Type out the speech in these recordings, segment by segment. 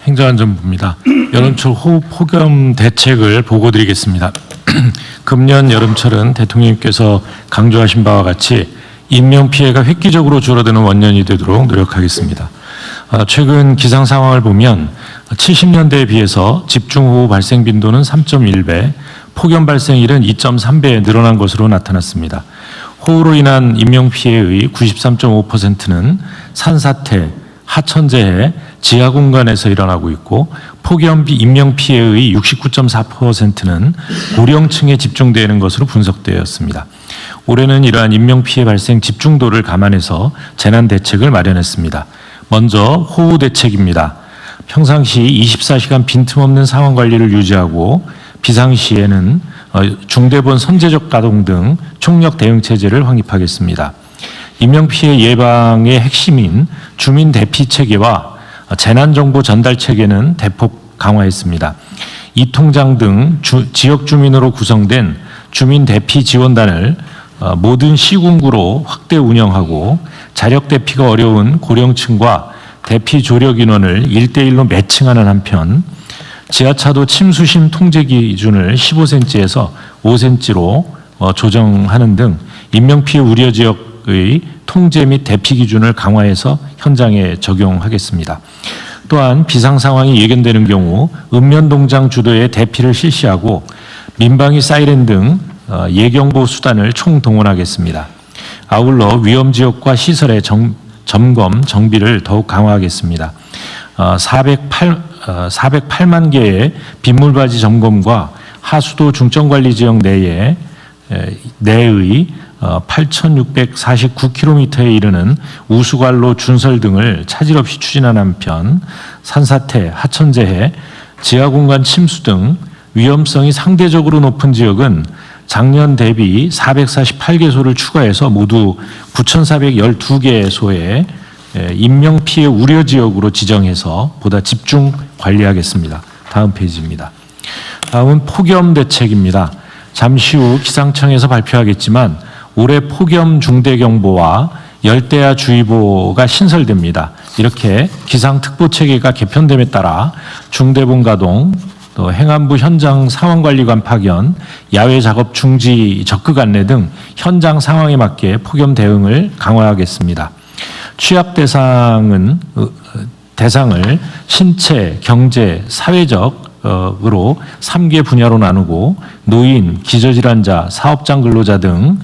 행정안전부입니다. 여름철 호우 폭염 대책을 보고드리겠습니다. 금년 여름철은 대통령님께서 강조하신 바와 같이 인명피해가 획기적으로 줄어드는 원년이 되도록 노력하겠습니다. 최근 기상 상황을 보면 70년대에 비해서 집중호우 발생 빈도는 3.1배, 폭염 발생일은 2.3배 늘어난 것으로 나타났습니다. 호우로 인한 인명피해의 93.5%는 산사태, 하천재해, 지하공간에서 일어나고 있고 폭염 인명피해의 69.4%는 고령층에 집중되는 것으로 분석되었습니다. 올해는 이러한 인명피해 발생 집중도를 감안해서 재난대책을 마련했습니다. 먼저 호우 대책입니다. 평상시 24시간 빈틈없는 상황관리를 유지하고 비상시에는 중대본 선제적 가동 등 총력 대응체제를 확립하겠습니다. 인명피해 예방의 핵심인 주민 대피 체계와 재난정보 전달 체계는 대폭 강화했습니다. 이 통장 등 지역 주민으로 구성된 주민 대피 지원단을 모든 시군구로 확대 운영하고 자력 대피가 어려운 고령층과 대피 조력 인원을 1대1로 매칭하는 한편 지하차도 침수심 통제 기준을 15cm에서 5cm로 조정하는 등 인명피해 우려 지역의 통제 및 대피 기준을 강화해서 현장에 적용하겠습니다. 또한 비상 상황이 예견되는 경우 읍면동장 주도의 대피를 실시하고 민방위 사이렌 등 예경보 수단을 총동원하겠습니다. 아울러 위험지역과 시설의 점검, 정비를 더욱 강화하겠습니다. 408만 개의 빗물바지 점검과 하수도 중점관리지역 내의 8,649km에 이르는 우수관로 준설 등을 차질 없이 추진하는 한편 산사태, 하천재해, 지하공간 침수 등 위험성이 상대적으로 높은 지역은 작년 대비 448개소를 추가해서 모두 9,412개소의 인명피해 우려 지역으로 지정해서 보다 집중 관리하겠습니다. 다음 페이지입니다. 다음은 폭염 대책입니다. 잠시 후 기상청에서 발표하겠지만 올해 폭염 중대경보와 열대야 주의보가 신설됩니다. 이렇게 기상특보 체계가 개편됨에 따라 중대본 가동, 또 행안부 현장 상황관리관 파견, 야외 작업 중지 적극 안내 등 현장 상황에 맞게 폭염 대응을 강화하겠습니다. 취약 대상을 신체, 경제, 사회적으로 3개 분야로 나누고 노인, 기저질환자, 사업장 근로자 등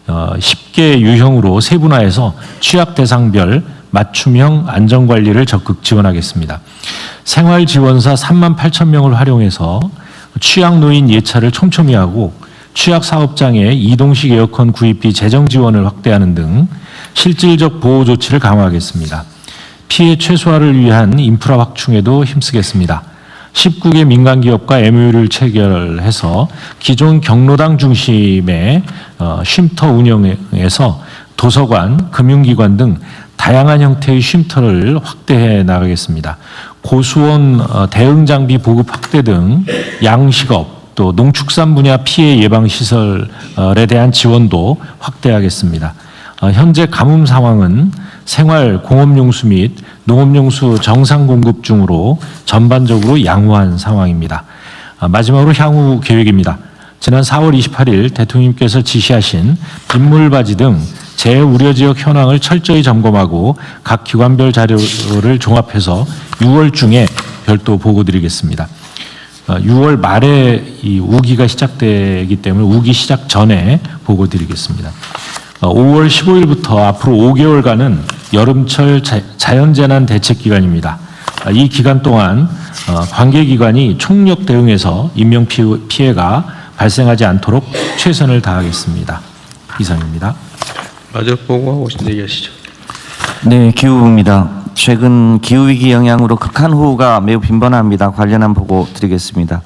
10개 유형으로 세분화해서 취약 대상별 맞춤형 안전관리를 적극 지원하겠습니다. 생활지원사 3만 8천 명을 활용해서 취약노인 예차를 촘촘히 하고 취약사업장에 이동식 에어컨 구입비 재정 지원을 확대하는 등 실질적 보호 조치를 강화하겠습니다. 피해 최소화를 위한 인프라 확충에도 힘쓰겠습니다. 19개 민간기업과 MOU를 체결해서 기존 경로당 중심의 쉼터 운영에서 도서관, 금융기관 등 다양한 형태의 쉼터를 확대해 나가겠습니다. 고수원 대응 장비 보급 확대 등 양식업 또 농축산 분야 피해 예방 시설에 대한 지원도 확대하겠습니다. 현재 가뭄 상황은 생활 공업용수 및 농업용수 정상 공급 중으로 전반적으로 양호한 상황입니다. 마지막으로 향후 계획입니다. 지난 4월 28일 대통령님께서 지시하신 빗물바지 등 재해 우려 지역 현황을 철저히 점검하고 각 기관별 자료를 종합해서 6월 중에 별도 보고드리겠습니다. 6월 말에 이 우기가 시작되기 때문에 우기 시작 전에 보고드리겠습니다. 5월 15일부터 앞으로 5개월간은 여름철 자연재난 대책 기간입니다. 이 기간 동안 관계기관이 총력 대응해서 인명피해가 발생하지 않도록 최선을 다하겠습니다. 이상입니다. 마지막 보고하고 싶은 얘기하시죠. 네, 기후부입니다. 최근 기후위기 영향으로 극한호우가 매우 빈번합니다. 관련한 보고 드리겠습니다.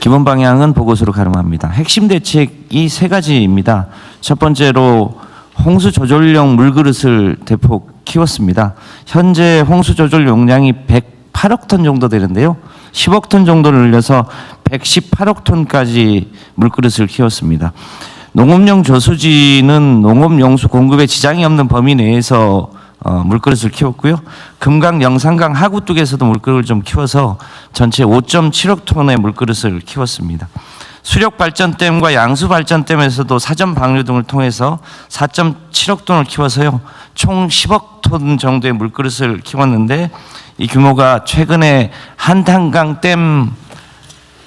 기본 방향은 보고서로 가름합니다. 핵심 대책이 3가지입니다. 첫 번째로 홍수 조절용 물그릇을 대폭 키웠습니다. 현재 홍수 조절 용량이 108억 톤 정도 되는데요. 10억 톤 정도를 늘려서 118억 톤까지 물그릇을 키웠습니다. 농업용 저수지는 농업용수 공급에 지장이 없는 범위 내에서 물그릇을 키웠고요. 금강, 영산강 하구뚝에서도 물그릇을 좀 키워서 전체 5.7억 톤의 물그릇을 키웠습니다. 수력발전댐과 양수발전댐에서도 사전 방류 등을 통해서 4.7억 톤을 키워서요. 총 10억 톤 정도의 물그릇을 키웠는데 이 규모가 최근에 한탄강 댐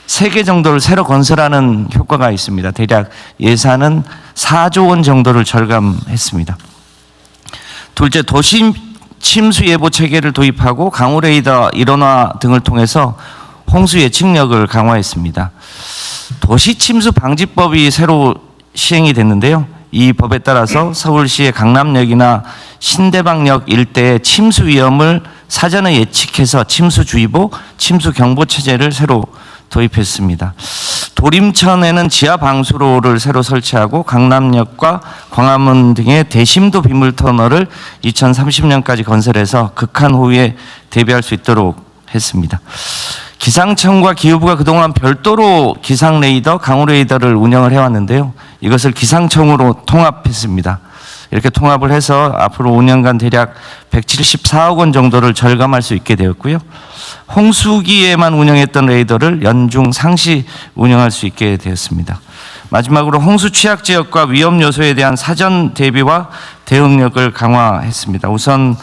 3개 정도를 새로 건설하는 효과가 있습니다. 대략 예산은 4조 원 정도를 절감했습니다. 둘째, 도시 침수 예보 체계를 도입하고 강우 레이더 일원화 등을 통해서 홍수 예측력을 강화했습니다. 도시 침수 방지법이 새로 시행이 됐는데요. 이 법에 따라서 서울시의 강남역이나 신대방역 일대의 침수 위험을 사전에 예측해서 침수주의보, 침수경보 체제를 새로 도입했습니다. 도림천에는 지하 방수로를 새로 설치하고 강남역과 광화문 등의 대심도 빗물터널을 2030년까지 건설해서 극한호우에 대비할 수 있도록 했습니다. 기상청과 기후부가 그동안 별도로 기상 레이더, 강우 레이더를 운영을 해왔는데요. 이것을 기상청으로 통합했습니다. 이렇게 통합을 해서 앞으로 5년간 대략 174억 원 정도를 절감할 수 있게 되었고요. 홍수기에만 운영했던 레이더를 연중 상시 운영할 수 있게 되었습니다. 마지막으로 홍수 취약 지역과 위험 요소에 대한 사전 대비와 대응력을 강화했습니다. 우선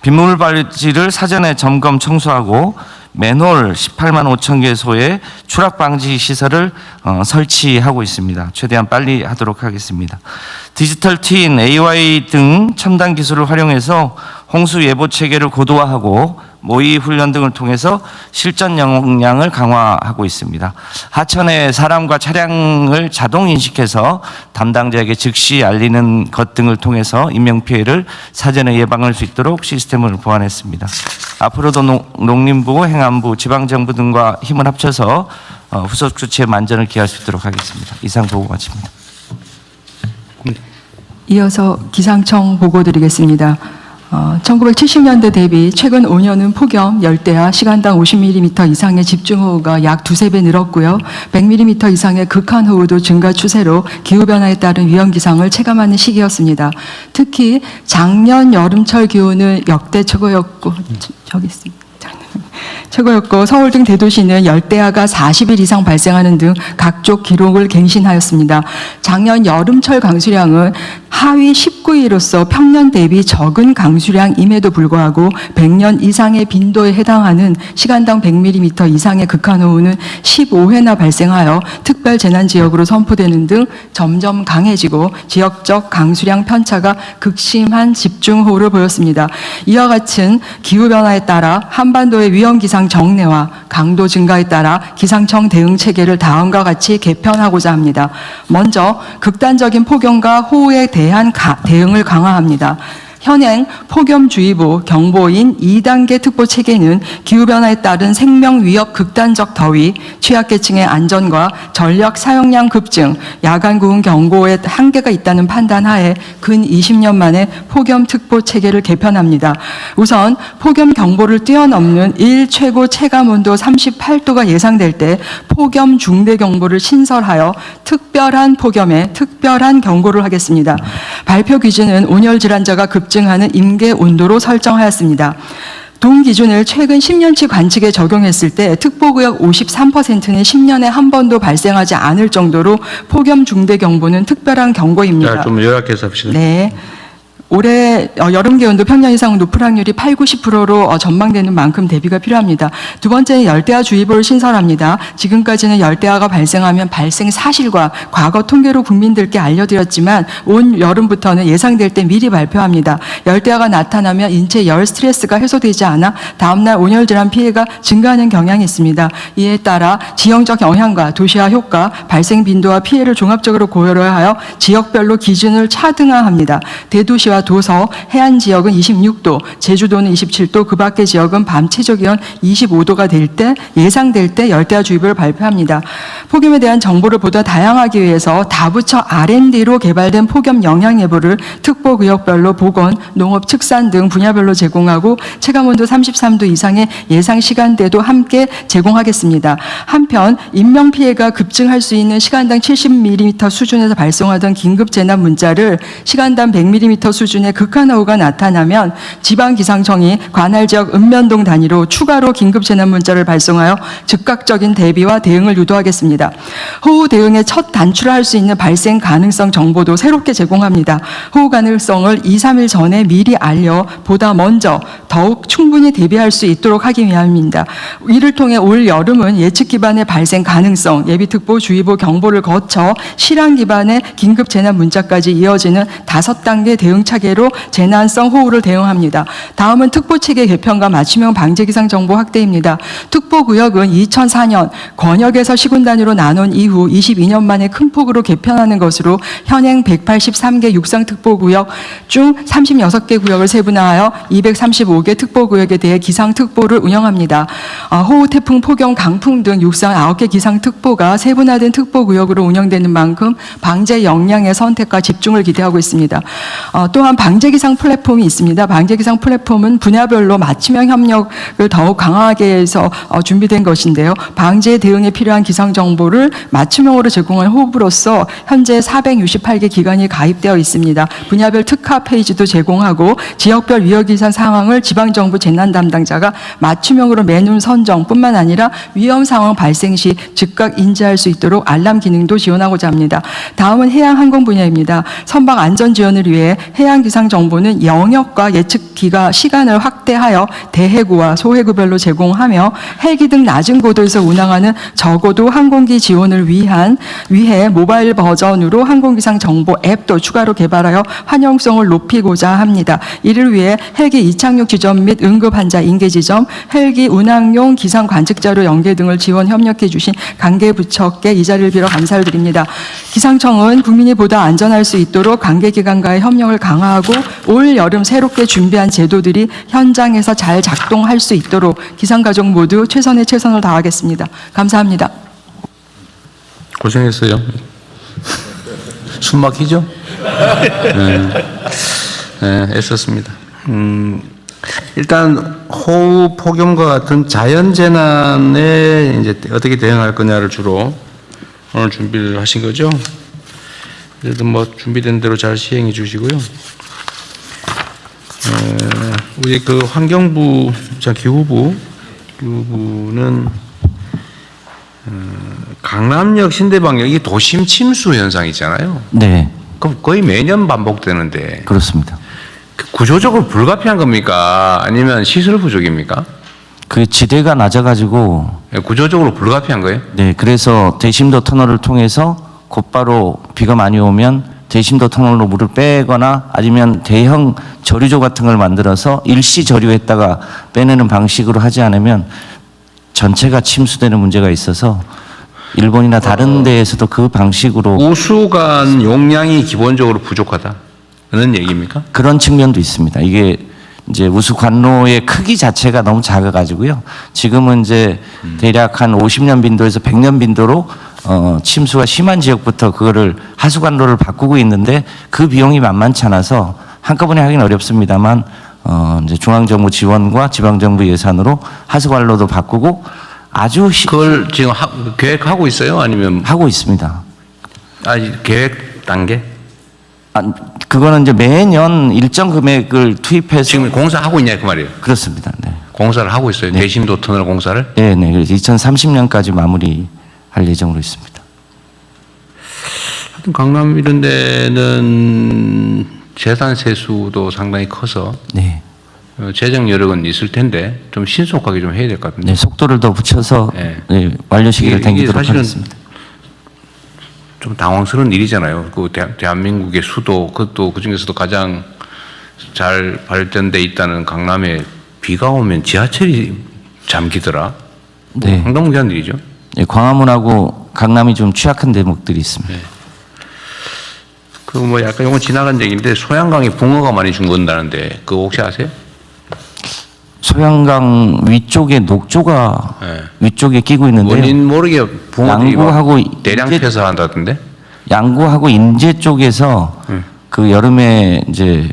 빗물 발지를 사전에 점검 청소하고 맨홀 18만 5천 개소의 추락 방지 시설을 설치하고 있습니다. 최대한 빨리 하도록 하겠습니다. 디지털 트윈, AI 등 첨단 기술을 활용해서 홍수 예보 체계를 고도화하고 모의 훈련 등을 통해서 실전 역량을 강화하고 있습니다. 하천에 사람과 차량을 자동 인식해서 담당자에게 즉시 알리는 것 등을 통해서 인명피해를 사전에 예방할 수 있도록 시스템을 보완했습니다. 앞으로도 농림부, 행안부, 지방정부 등과 힘을 합쳐서 후속 조치에 만전을 기할 수 있도록 하겠습니다. 이상 보고 마칩니다. 이어서 기상청 보고 드리겠습니다. 1970년대 대비 최근 5년은 폭염, 열대야, 시간당 50mm 이상의 집중호우가 약 2~3배 늘었고요. 100mm 이상의 극한호우도 증가 추세로 기후변화에 따른 위험기상을 체감하는 시기였습니다. 특히 작년 여름철 기온은 역대 최고였고, 저기 있습니다. 최고였고 서울 등 대도시는 열대야가 40일 이상 발생하는 등 각종 기록을 갱신하였습니다. 작년 여름철 강수량은 하위 19위로서 평년 대비 적은 강수량임에도 불구하고 100년 이상의 빈도에 해당하는 시간당 100mm 이상의 극한호우는 15회나 발생하여 특별재난지역으로 선포되는 등 점점 강해지고 지역적 강수량 편차가 극심한 집중호우를 보였습니다. 이와 같은 기후변화에 따라 한반도의 위험기상 정례와 강도 증가에 따라 기상청 대응 체계를 다음과 같이 개편하고자 합니다. 먼저 극단적인 폭염과 호우에 대한 대응을 강화합니다. 현행 폭염주의보 경보인 2단계 특보 체계는 기후변화에 따른 생명 위협 극단적 더위, 취약계층의 안전과 전력 사용량 급증, 야간 구흥 경보에 한계가 있다는 판단하에 근 20년 만에 폭염 특보 체계를 개편합니다. 우선 폭염 경보를 뛰어넘는 일 최고 체감 온도 38도가 예상될 때 폭염 중대 경보를 신설하여 특별한 폭염에 특별한 경고를 하겠습니다. 발표 기준은 온열 질환자가 급증하는 임계 온도로 설정하였습니다. 동 기준을 최근 10년치 관측에 적용했을 때 특보구역 53%는 10년에 한 번도 발생하지 않을 정도로 폭염 중대 경보는 특별한 경고입니다. 자, 좀 요약해서 합시다. 네. 올해 여름 기온도 평년 이상 높을 확률이 80~90%로 전망되는 만큼 대비가 필요합니다. 두 번째는 열대야주의보를 신설합니다. 지금까지는 열대야가 발생하면 발생 사실과 과거 통계로 국민들께 알려드렸지만 온 여름부터는 예상될 때 미리 발표합니다. 열대야가 나타나면 인체 열 스트레스가 해소되지 않아 다음날 온열 질환 피해가 증가하는 경향이 있습니다. 이에 따라 지형적 영향과 도시화 효과, 발생 빈도와 피해를 종합적으로 고려하여 지역별로 기준을 차등화합니다. 대도시와 도서, 해안 지역은 26도, 제주도는 27도, 그 밖의 지역은 밤 최저기온 25도가 될 때 예상될 때 열대야주의보를 발표합니다. 폭염에 대한 정보를 보다 다양하기 위해서 다부처 R&D로 개발된 폭염 영향예보를 특보구역별로 보건, 농업, 축산 등 분야별로 제공하고 체감온도 33도 이상의 예상 시간대도 함께 제공하겠습니다. 한편 인명피해가 급증할 수 있는 시간당 70mm 수준에서 발송하던 긴급재난 문자를 시간당 100mm 수준 수준의 극한호우가 나타나면 지방기상청이 관할 지역 읍면동 단위로 추가로 긴급 재난 문자를 발송하여 즉각적인 대비와 대응을 유도하겠습니다. 호우 대응에 첫 단출할 수 있는 발생 가능성 정보도 새롭게 제공합니다. 호우 가능성을 2, 3일 전에 미리 알려 보다 먼저 더욱 충분히 대비할 수 있도록 하기 위함입니다. 이를 통해 올 여름은 예측 기반의 발생 가능성, 예비특보, 주의보, 경보를 거쳐 실황 기반의 긴급 재난 문자까지 이어지는 5단계 대응 차계로 재난성 호우를 대응합니다. 다음은 특보체계 개편과 맞춤형 방재기상 정보 확대입니다. 특보구역은 2004년 권역에서 시군 단위로 나눈 이후 22년 만에 큰 폭으로 개편하는 것으로 현행 183개 육상특보구역 중 36개 구역을 세분화하여 235개 특보구역에 대해 기상특보를 운영합니다. 호우, 태풍, 폭염, 강풍 등 육상 9개 기상특보가 세분화된 특보구역으로 운영되는 만큼 방재 역량의 선택과 집중을 기대하고 있습니다. 또한 방재기상 플랫폼이 있습니다. 방재기상 플랫폼은 분야별로 맞춤형 협력을 더욱 강화하게 해서 준비된 것인데요. 방재 대응에 필요한 기상 정보를 맞춤형으로 제공한 호흡으로서 현재 468개 기관이 가입되어 있습니다. 분야별 특화 페이지도 제공하고 지역별 위험기상 상황을 지방정부 재난 담당자가 맞춤형으로 매눈 선정뿐만 아니라 위험 상황 발생 시 즉각 인지할 수 있도록 알람 기능도 지원하고자 합니다. 다음은 해양 항공 분야입니다. 선박 안전 지원을 위해 해양 기상 정보는 영역과 예측 기가 시간을 확대하여 대해구와 소해구별로 제공하며 헬기 등 낮은 고도에서 운항하는 저고도 항공기 지원을 위해 모바일 버전으로 항공기상 정보 앱도 추가로 개발하여 환영성을 높이고자 합니다. 이를 위해 헬기 이착륙 지점 및 응급 환자 인계 지점, 헬기 운항용 기상 관측자료 연계 등을 지원 협력해 주신 관계 부처께 이 자리를 빌어 감사를 드립니다. 기상청은 국민이 보다 안전할 수 있도록 관계 기관과의 협력을 강화하고 올 여름 새롭게 준비한 제도들이 현장에서 잘 작동할 수 있도록 기상가족 모두 최선의 최선을 다하겠습니다. 감사합니다. 고생했어요. 숨 막히죠? 네, 애썼습니다. 일단 호우, 폭염과 같은 자연 재난에 이제 어떻게 대응할 거냐를 주로 오늘 준비를 하신 거죠. 그래도 뭐 준비된 대로 잘 시행해 주시고요. 우리 그 환경부, 기후부는 강남역, 신대방역 이 도심 침수 현상 있잖아요. 네, 그럼 거의 매년 반복되는데 그렇습니다. 구조적으로 불가피한 겁니까? 아니면 시설 부족입니까? 그 지대가 낮아가지고 구조적으로 불가피한 거예요? 네, 그래서 대심도 터널을 통해서 곧바로 비가 많이 오면 대심도 터널로 물을 빼거나 아니면 대형 저류조 같은 걸 만들어서 일시 저류했다가 빼내는 방식으로 하지 않으면 전체가 침수되는 문제가 있어서 일본이나 다른 데에서도 그 방식으로 우수관 용량이 기본적으로 부족하다는 얘기입니까? 그런 측면도 있습니다. 이게 이제 우수 관로의 크기 자체가 너무 작아가지고요. 지금은 이제 대략 한 50년 빈도에서 100년 빈도로 침수가 심한 지역부터 그거를 하수 관로를 바꾸고 있는데 그 비용이 만만치 않아서 한꺼번에 하기는 어렵습니다만 이제 중앙정부 지원과 지방정부 예산으로 하수 관로도 바꾸고 아주 그걸 지금 계획하고 있어요? 아니면 하고 있습니다. 계획 단계? 그거는 이제 매년 일정 금액을 투입해서 지금 공사하고 있냐 그 말이에요? 그렇습니다. 네. 공사를 하고 있어요. 네. 대심도 터널 공사를? 네, 네. 그래서 2030년까지 마무리할 예정으로 있습니다. 하여튼 강남 이런 데는 재산 세수도 상당히 커서 네. 재정 여력은 있을 텐데 좀 신속하게 좀 해야 될 것 같은데. 네, 속도를 더 붙여서 네. 네, 완료 시기를 이게 당기도록 사실은 하겠습니다. 좀 당황스러운 일이잖아요. 그 대한민국의 수도, 그것도 그 중에서도 가장 잘 발전돼 있다는 강남에 비가 오면 지하철이 잠기더라. 네. 황당무계한 일이죠. 네, 광화문하고 강남이 좀 취약한 대목들이 있습니다. 네. 그 뭐 약간 이건 지나간 얘기인데 소양강에 붕어가 많이 죽는다는데 그거 혹시 아세요? 소양강 위쪽에 녹조가 네. 위쪽에 끼고 있는데요. 원인 모르게 붕어들이 양구하고 대량 인제- 폐사한다던데? 양구하고 인제 쪽에서 그 여름에 이제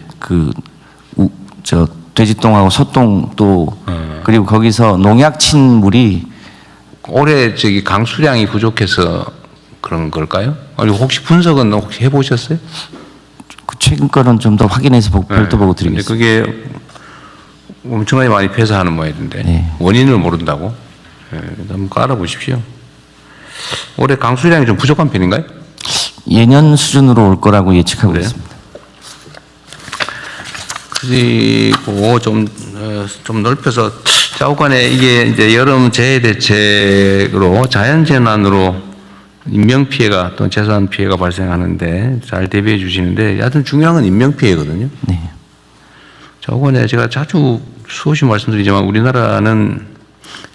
저 돼지똥하고 소똥 또 그리고 거기서 농약 친 물이 올해 저기 강수량이 부족해서 그런 걸까요? 아니 혹시 분석은 혹시 해보셨어요? 그 최근 거는 좀 더 확인해서 별도 보고 근데 드리겠습니다. 그게 엄청나게 많이 폐사하는 모양인데 네. 원인을 모른다고? 한번 알아보십시오. 올해 강수량이 좀 부족한 편인가요? 예년 수준으로 올 거라고 예측하고 그래요? 있습니다. 그리고 좀 넓혀서 좌우간에 이게 이제 여름 재해 대책으로 자연재난으로 인명피해가 또 재산 피해가 발생하는데 잘 대비해 주시는데 하여튼 중요한 건 인명피해거든요. 네. 좌우간에 제가 자주 수없이 말씀드리지만 우리나라는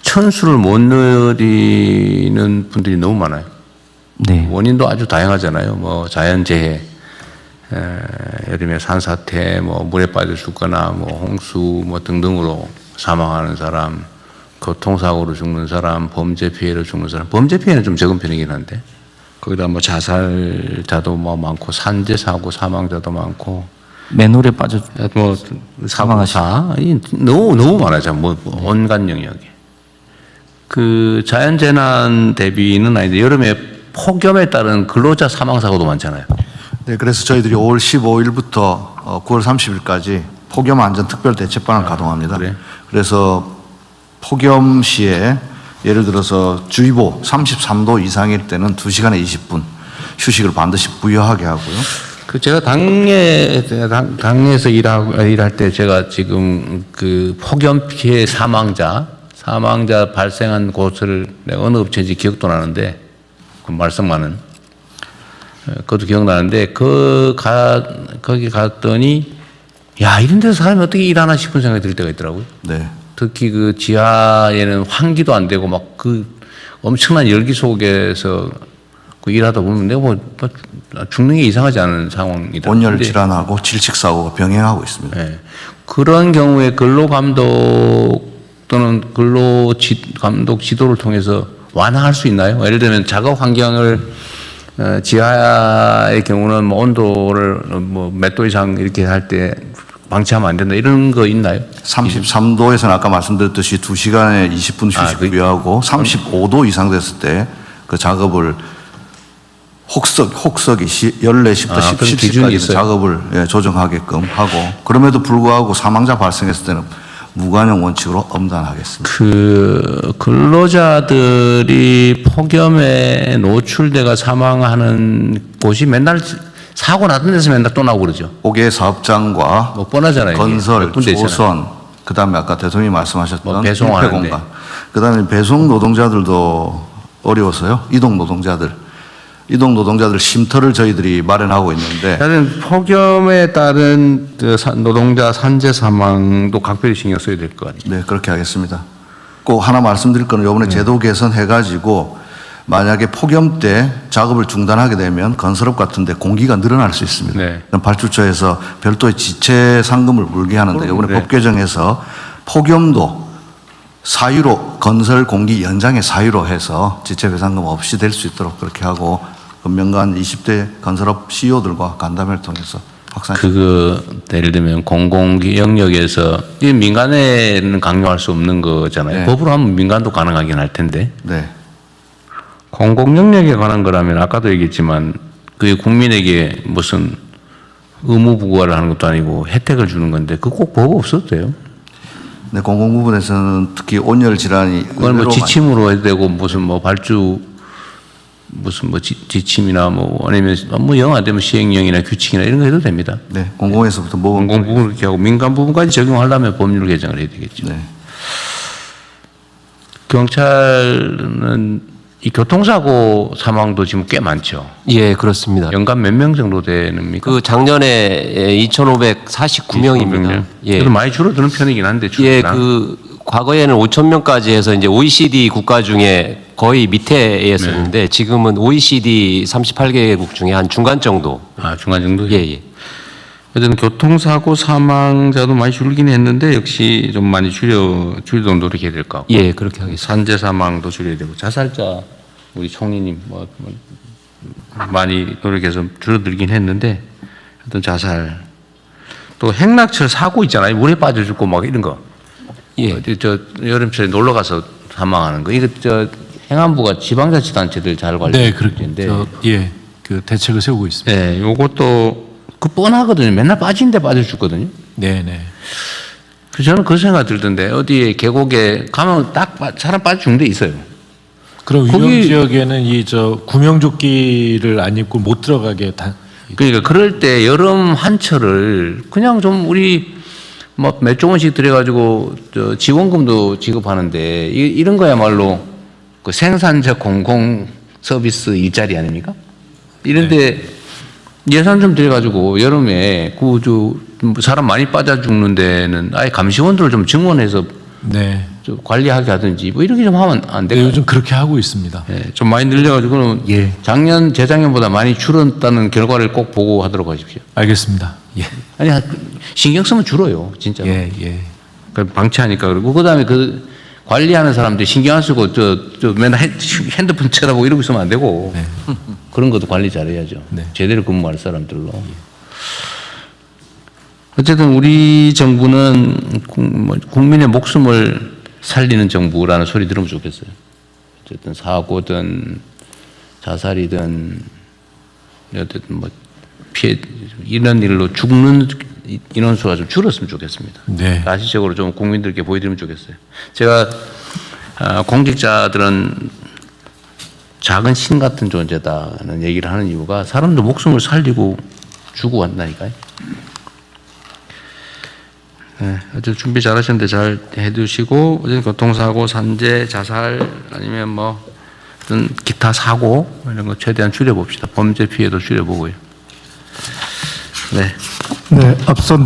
천수를 못 누리는 분들이 너무 많아요. 네. 원인도 아주 다양하잖아요. 뭐 자연재해, 여름에 산사태, 뭐 물에 빠져 죽거나 뭐 홍수 뭐 등등으로 사망하는 사람, 교통사고로 죽는 사람, 범죄 피해로 죽는 사람. 범죄 피해는 좀 적은 편이긴 한데 거기다 뭐 자살자도 뭐 많고 산재 사고 사망자도 많고 맨홀에 빠져 뭐 사망사 너무 많아요. 뭐 온갖 영역에. 그 자연재난 대비는 아닌데 여름에 폭염에 따른 근로자 사망 사고도 많잖아요. 네, 그래서 저희들이 5월 15일부터 9월 30일까지 폭염 안전 특별 대책반을 가동합니다. 그래요? 그래서 폭염 시에 예를 들어서 주의보 33도 이상일 때는 2시간에 20분 휴식을 반드시 부여하게 하고요. 그 제가 당에서 일할 때 제가 지금 그 폭염 피해 사망자 발생한 곳을 내가 어느 업체인지 기억도 나는데 그 말썽 많은 그것도 기억나는데 거기 갔더니 야 이런 데서 사람이 어떻게 일하나 싶은 생각이 들 때가 있더라고요. 네. 특히 그 지하에는 환기도 안 되고 막 그 엄청난 열기 속에서 그 일하다 보면 내가 뭐 죽는 게 이상하지 않은 상황이다. 온열 근데 질환하고 질식 사고가 병행하고 있습니다. 예. 그런 경우에 근로감독 또는 근로감독 지도를 통해서 완화할 수 있나요? 예를 들면 작업 환경을 지하의 경우는 뭐 온도를 뭐 몇 도 이상 이렇게 할 때 방치하면 안 된다 이런 거 있나요? 33도에서는 아까 말씀드렸듯이 2시간에 20분 휴식 부여하고 35도 이상 됐을 때 그 작업을 혹석이 14시부터 그런 기준이 17시까지 있어요? 작업을 조정하게끔 하고 그럼에도 불구하고 사망자 발생했을 때는 무관용 원칙으로 엄단하겠습니다. 그 근로자들이 폭염에 노출돼가 사망하는 곳이 맨날 사고 나던 데서 맨날 또 나오고 그러죠. 옥외 사업장과 뭐 뻔하잖아요. 이게. 건설, 몇 군데 있잖아요. 조선, 그다음에 아까 대통령이 말씀하셨던 뭐 배송하는데. 공간, 그다음에 배송 노동자들도 어려워서요. 이동 노동자들 쉼터를 저희들이 마련하고 있는데 하여튼 폭염에 따른 노동자 산재 사망도 각별히 신경 써야 될 것 같아요. 네, 그렇게 하겠습니다. 꼭 하나 말씀드릴 거는 이번에 제도 개선해가지고 만약에 폭염 때 작업을 중단하게 되면 건설업 같은 데 공기가 늘어날 수 있습니다. 네. 그럼 발주처에서 별도의 지체 상금을 물게 하는데 이번에 네. 법 개정에서 폭염도 사유로 건설 공기 연장의 사유로 해서 지체 배상금 없이 될 수 있도록 그렇게 하고 금명간 20대 건설업 CEO들과 간담회를 통해서 그거 예를 들면 공공 영역에서 이 민간에는 강요할 수 없는 거잖아요. 네. 법으로 하면 민간도 가능하긴 할 텐데 네. 공공 영역에 관한 거라면 아까도 얘기했지만 그게 국민에게 무슨 의무 부과를 하는 것도 아니고 혜택을 주는 건데 그 꼭 법 없어도 돼요. 네, 공공 부분에서는 특히 온열 질환이 그건 뭐 의외로 지침으로 해도 되고 무슨 뭐 발주 무슨 뭐 지침이나 뭐 아니면 뭐 영 안 되면 시행령이나 규칙이나 이런 거 해도 됩니다. 네, 공공에서부터 모범 공공 부분을 이렇게 하고 민간 부분까지 적용하려면 법률 개정을 해야 되겠죠. 네. 경찰은 이 교통사고 사망도 지금 꽤 많죠. 예, 그렇습니다. 연간 몇 명 정도 되는입니까? 그 작년에 2,549명입니다. 예. 그래도 많이 줄어드는 편이긴 한데 예, 줄어드나? 그 과거에는 5,000명까지 해서 이제 OECD 국가 중에 거의 밑에였었는데 지금은 OECD 38개국 중에 한 중간 정도. 아, 중간 정도? 예, 예. 어쨌든 교통사고 사망자도 많이 줄긴 했는데 역시 좀 많이 줄이도록 노력해야 될 것 같고. 예, 그렇게 하겠습니다. 산재 사망도 줄여야 되고 자살자 우리 총리님 뭐 많이 노력해서 줄어들긴 했는데 하여튼 자살 또 행락철 사고 있잖아요. 물에 빠져 죽고 막 이런 거. 예. 저 여름철에 놀러 가서 사망하는 거. 이거 저 행안부가 지방자치단체들 잘 관리하는 네, 그렇게 문제인데. 그 대책을 세우고 있습니다. 네, 요것도 그 뻔하거든요. 맨날 빠진데 빠져죽거든요. 네네. 그래서 저는 그 생각 들던데 어디에 계곡에 가면 딱 사람 빠져 죽는 데 있어요. 그럼 위험 거기- 지역에는 이 저 구명조끼를 안 입고 못 들어가게 다. 그러니까 그럴 때 여름 한철을 그냥 좀 우리 뭐 몇 조원씩 들여가지고 저 지원금도 지급하는데 이런 거야말로 그 생산적 공공 서비스 일자리 아닙니까? 이런데 예산 좀 들여가지고 여름에 그 사람 많이 빠져 죽는 데는 아예 감시원들을 좀 증원해서 네. 좀 관리하게 하든지 뭐 이렇게 좀 하면 안 네, 될까요? 요즘 그렇게 하고 있습니다. 예, 좀 많이 늘려가지고는 예. 작년 재작년보다 많이 줄었다는 결과를 꼭 보고 하도록 하십시오. 알겠습니다. 예. 아니 신경 쓰면 줄어요, 진짜. 예, 예. 그 방치하니까 그리고 그다음에 그 관리하는 사람들이 신경 안 쓰고 저 맨날 핸드폰 쳐다보고 이러고 있으면 안 되고 그런 것도 관리 잘해야죠. 네. 제대로 근무할 사람들로. 어쨌든 우리 정부는 국민의 목숨을 살리는 정부라는 소리 들으면 좋겠어요. 어쨌든 사고든 자살이든 어쨌든 뭐 피해 이런 일로 죽는 인원수가 좀 줄었으면 좋겠습니다. 네. 가시적으로 좀 국민들께 보여드리면 좋겠어요. 제가 공직자들은 작은 신 같은 존재다는 얘기를 하는 이유가 사람들 목숨을 살리고 주고 왔다니까요. 네, 어쨌든 준비 잘 하셨는데 잘 해두시고, 어쨌든 교통사고, 산재, 자살, 아니면 뭐, 어떤 기타 사고, 이런 거 최대한 줄여봅시다. 범죄 피해도 줄여보고요. 네. 네, 앞선